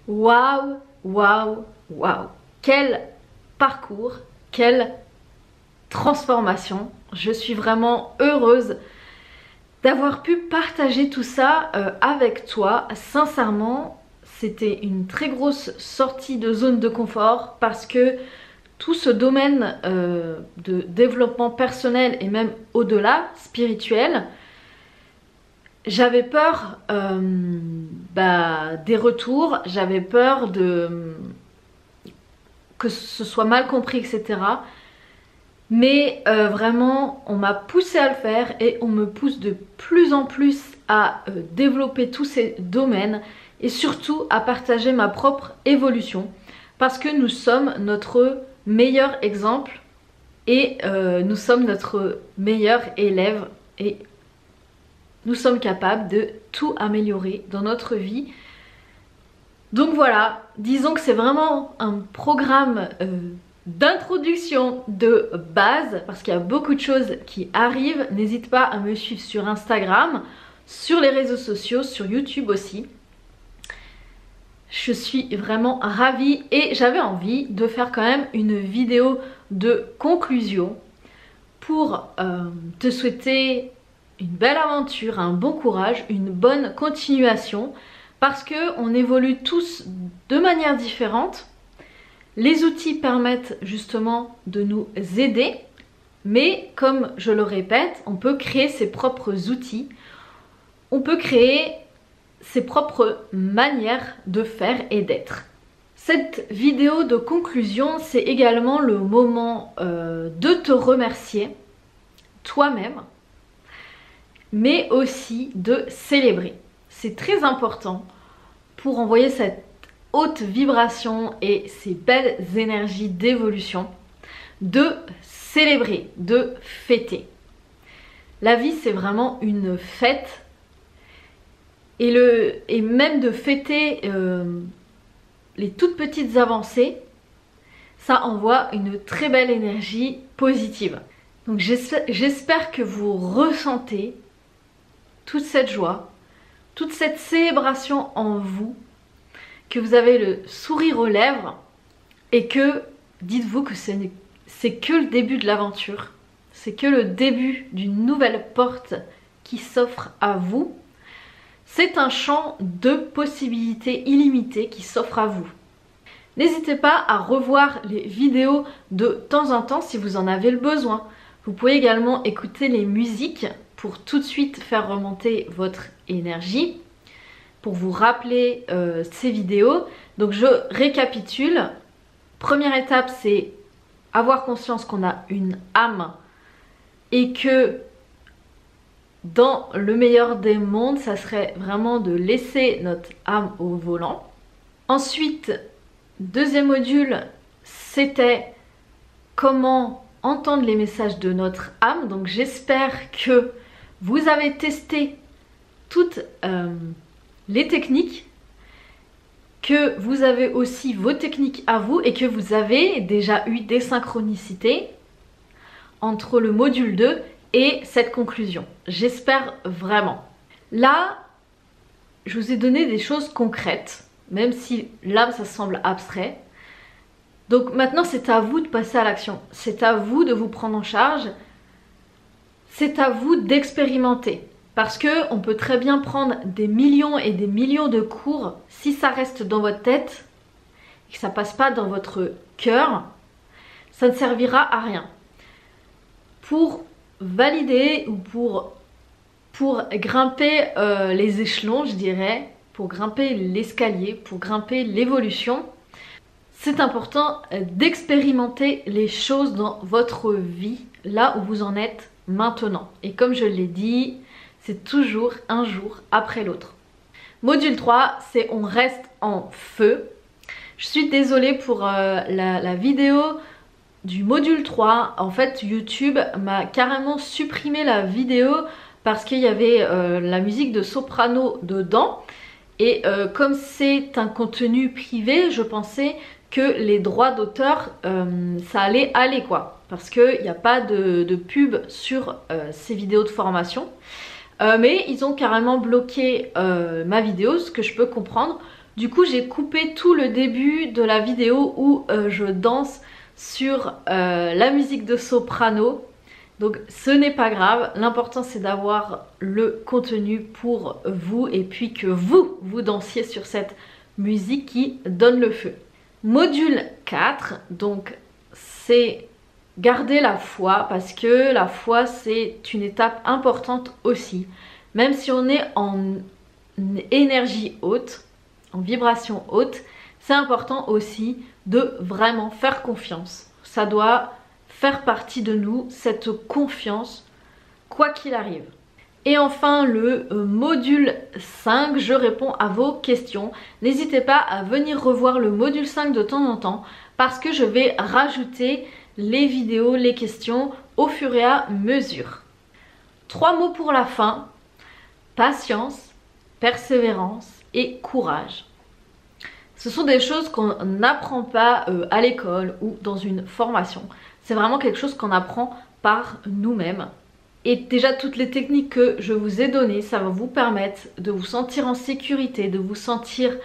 Waouh, waouh, waouh. Quel parcours, quelle transformation. Je suis vraiment heureuse d'avoir pu partager tout ça avec toi. Sincèrement, c'était une très grosse sortie de zone de confort parce que tout ce domaine de développement personnel et même au-delà, spirituel, j'avais peur des retours, j'avais peur que ce soit mal compris, etc. Mais vraiment, on m'a poussé à le faire et on me pousse de plus en plus à développer tous ces domaines et surtout à partager ma propre évolution parce que nous sommes notre meilleur exemple et nous sommes notre meilleur élève et nous sommes capables de tout améliorer dans notre vie. Donc voilà, disons que c'est vraiment un programme d'introduction de base parce qu'il y a beaucoup de choses qui arrivent. N'hésite pas à me suivre sur Instagram, sur les réseaux sociaux, sur YouTube aussi. Je suis vraiment ravie et j'avais envie de faire quand même une vidéo de conclusion pour te souhaiter une belle aventure, un bon courage, une bonne continuation parce qu'on évolue tous de manière différente. Les outils permettent justement de nous aider, mais comme je le répète, on peut créer ses propres outils, on peut créer ses propres manières de faire et d'être. Cette vidéo de conclusion, c'est également le moment de te remercier toi-même, mais aussi de célébrer. C'est très important pour envoyer cette haute vibration et ces belles énergies d'évolution, de célébrer, de fêter. La vie, c'est vraiment une fête et même de fêter les toutes petites avancées, ça envoie une très belle énergie positive. Donc j'espère que vous ressentez toute cette joie, toute cette célébration en vous, que vous avez le sourire aux lèvres et que dites-vous que c'est que le début de l'aventure, c'est que le début d'une nouvelle porte qui s'offre à vous. C'est un champ de possibilités illimitées qui s'offre à vous. N'hésitez pas à revoir les vidéos de temps en temps si vous en avez le besoin. Vous pouvez également écouter les musiques pour tout de suite faire remonter votre énergie, pour vous rappeler ces vidéos. Donc je récapitule. Première étape, c'est avoir conscience qu'on a une âme et que dans le meilleur des mondes, ça serait vraiment de laisser notre âme au volant. Ensuite, deuxième module, c'était comment entendre les messages de notre âme. Donc j'espère que vous avez testé toutes les techniques, que vous avez aussi vos techniques à vous et que vous avez déjà eu des synchronicités entre le module 2 et cette conclusion. J'espère vraiment. Là, je vous ai donné des choses concrètes, même si là ça semble abstrait. Donc maintenant c'est à vous de passer à l'action. C'est à vous de vous prendre en charge. C'est à vous d'expérimenter. Parce qu'on peut très bien prendre des millions et des millions de cours, si ça reste dans votre tête et que ça passe pas dans votre cœur, ça ne servira à rien. Pour valider ou pour grimper les échelons, je dirais, pour grimper l'escalier, pour grimper l'évolution, c'est important d'expérimenter les choses dans votre vie, là où vous en êtes maintenant. Et comme je l'ai dit, c'est toujours un jour après l'autre. Module 3, c'est on reste en feu. Je suis désolée pour la vidéo du module 3. En fait, YouTube m'a carrément supprimé la vidéo parce qu'il y avait la musique de soprano dedans. Et comme c'est un contenu privé, je pensais que les droits d'auteur, ça allait aller quoi. Parce qu'il n'y a pas de pub sur ces vidéos de formation. Mais ils ont carrément bloqué ma vidéo, ce que je peux comprendre. Du coup j'ai coupé tout le début de la vidéo où je danse sur la musique de soprano. Donc ce n'est pas grave, l'important c'est d'avoir le contenu pour vous et puis que vous dansiez sur cette musique qui donne le feu. Module 4, donc c'est garder la foi parce que la foi c'est une étape importante aussi. Même si on est en énergie haute, en vibration haute, c'est important aussi de vraiment faire confiance. Ça doit faire partie de nous, cette confiance, quoi qu'il arrive. Et enfin, le module 5, je réponds à vos questions. N'hésitez pas à venir revoir le module 5 de temps en temps parce que je vais rajouter les vidéos, les questions au fur et à mesure. 3 mots pour la fin: patience, persévérance et courage. Ce sont des choses qu'on n'apprend pas à l'école ou dans une formation. C'est vraiment quelque chose qu'on apprend par nous-mêmes. Et déjà toutes les techniques que je vous ai données, ça va vous permettre de vous sentir en sécurité, de vous sentir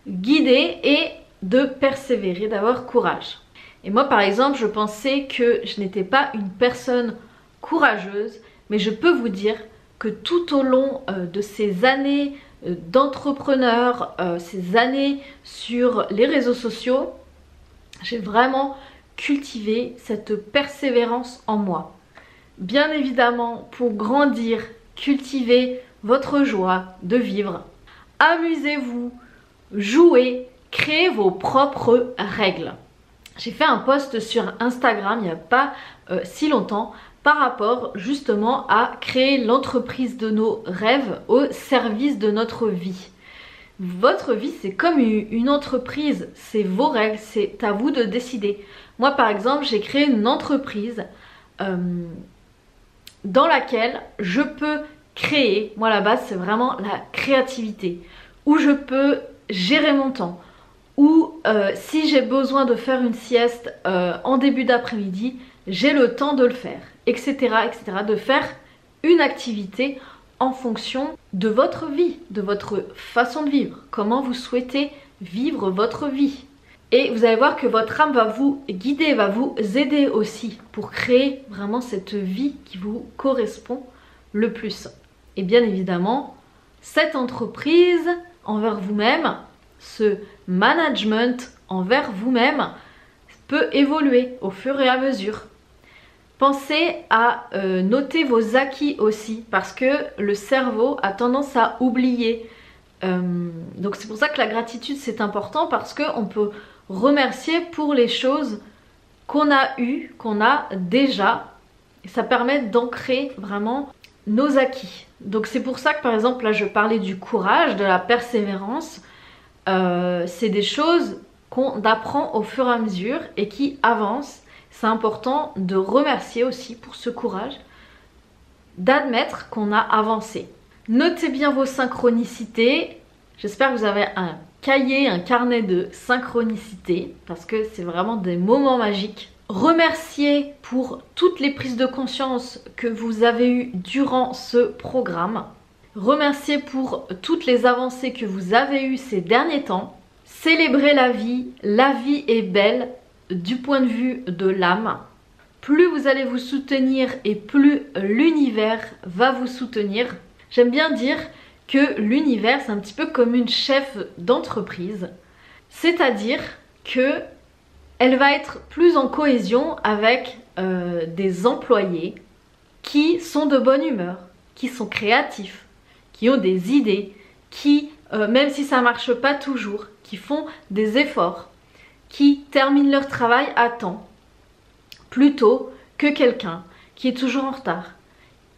guidé et de persévérer, d'avoir courage. Et moi par exemple, je pensais que je n'étais pas une personne courageuse, mais je peux vous dire que tout au long de ces années d'entrepreneur, ces années sur les réseaux sociaux, j'ai vraiment cultivé cette persévérance en moi. Bien évidemment, pour grandir, cultivez votre joie de vivre. Amusez-vous, jouez, créez vos propres règles. J'ai fait un post sur Instagram il n'y a pas si longtemps par rapport justement à créer l'entreprise de nos rêves au service de notre vie. Votre vie c'est comme une entreprise, c'est vos règles, c'est à vous de décider. Moi par exemple j'ai créé une entreprise dans laquelle je peux créer, moi la base c'est vraiment la créativité, où je peux gérer mon temps, où si j'ai besoin de faire une sieste en début d'après-midi, j'ai le temps de le faire, etc., etc., de faire une activité en fonction de votre vie, de votre façon de vivre, comment vous souhaitez vivre votre vie. Et vous allez voir que votre âme va vous guider, va vous aider aussi pour créer vraiment cette vie qui vous correspond le plus. Et bien évidemment, cette entreprise envers vous-même, ce management envers vous-même peut évoluer au fur et à mesure. Pensez à noter vos acquis aussi parce que le cerveau a tendance à oublier. Donc c'est pour ça que la gratitude c'est important parce qu'on peut remercier pour les choses qu'on a eues, qu'on a déjà. Et ça permet d'ancrer vraiment nos acquis. Donc c'est pour ça que par exemple là je parlais du courage, de la persévérance. C'est des choses qu'on apprend au fur et à mesure et qui avancent. C'est important de remercier aussi pour ce courage, d'admettre qu'on a avancé. Notez bien vos synchronicités. J'espère que vous avez un cahier, un carnet de synchronicité parce que c'est vraiment des moments magiques. Remerciez pour toutes les prises de conscience que vous avez eues durant ce programme. Remerciez pour toutes les avancées que vous avez eues ces derniers temps. Célébrez la vie est belle du point de vue de l'âme. Plus vous allez vous soutenir et plus l'univers va vous soutenir. J'aime bien dire que l'univers c'est un petit peu comme une chef d'entreprise, c'est-à-dire que elle va être plus en cohésion avec des employés qui sont de bonne humeur, qui sont créatifs, qui ont des idées, qui, même si ça marche pas toujours, qui font des efforts, qui terminent leur travail à temps, plutôt que quelqu'un qui est toujours en retard,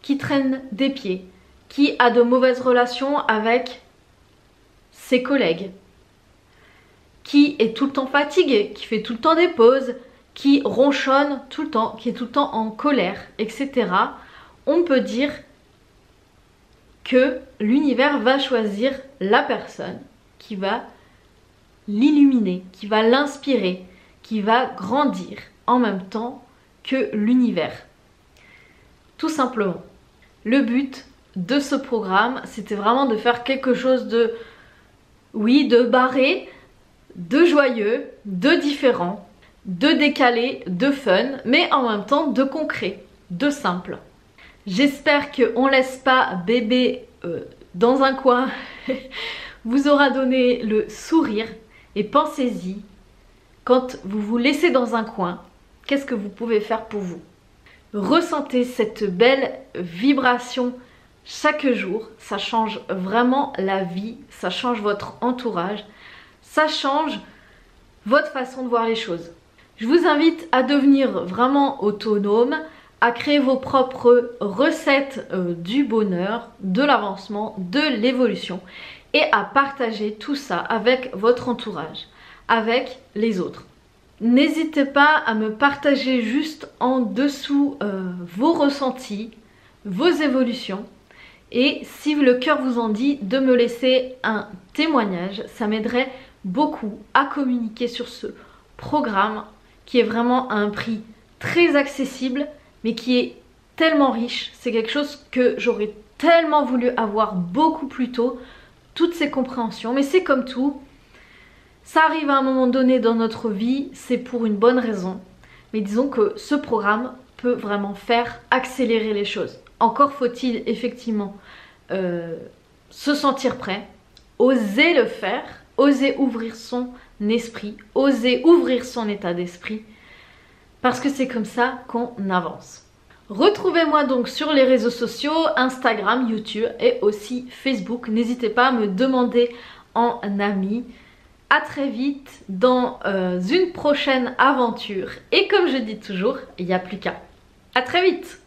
qui traîne des pieds, qui a de mauvaises relations avec ses collègues, qui est tout le temps fatigué, qui fait tout le temps des pauses, qui ronchonne tout le temps, qui est tout le temps en colère, etc. On peut dire que l'univers va choisir la personne qui va l'illuminer, qui va l'inspirer, qui va grandir en même temps que l'univers. Tout simplement. Le but de ce programme, c'était vraiment de faire quelque chose de Oui, de barré, de joyeux, de différent, de décalé, de fun, mais en même temps de concret, de simple. J'espère qu'on ne laisse pas bébé dans un coin vous aura donné le sourire et pensez-y, quand vous vous laissez dans un coin, qu'est-ce que vous pouvez faire pour vous? Ressentez cette belle vibration chaque jour, ça change vraiment la vie, ça change votre entourage, ça change votre façon de voir les choses. Je vous invite à devenir vraiment autonome, à créer vos propres recettes du bonheur, de l'avancement, de l'évolution et à partager tout ça avec votre entourage, avec les autres. N'hésitez pas à me partager juste en dessous vos ressentis, vos évolutions et si le cœur vous en dit, de me laisser un témoignage, ça m'aiderait beaucoup à communiquer sur ce programme qui est vraiment à un prix très accessible mais qui est tellement riche. C'est quelque chose que j'aurais tellement voulu avoir beaucoup plus tôt, toutes ces compréhensions, mais c'est comme tout, ça arrive à un moment donné dans notre vie, c'est pour une bonne raison, mais disons que ce programme peut vraiment faire accélérer les choses. Encore faut-il effectivement se sentir prêt, oser le faire, oser ouvrir son esprit, oser ouvrir son état d'esprit, parce que c'est comme ça qu'on avance. Retrouvez-moi donc sur les réseaux sociaux, Instagram, YouTube et aussi Facebook. N'hésitez pas à me demander en ami. À très vite dans une prochaine aventure. Et comme je dis toujours, il n'y a plus qu'à. À très vite!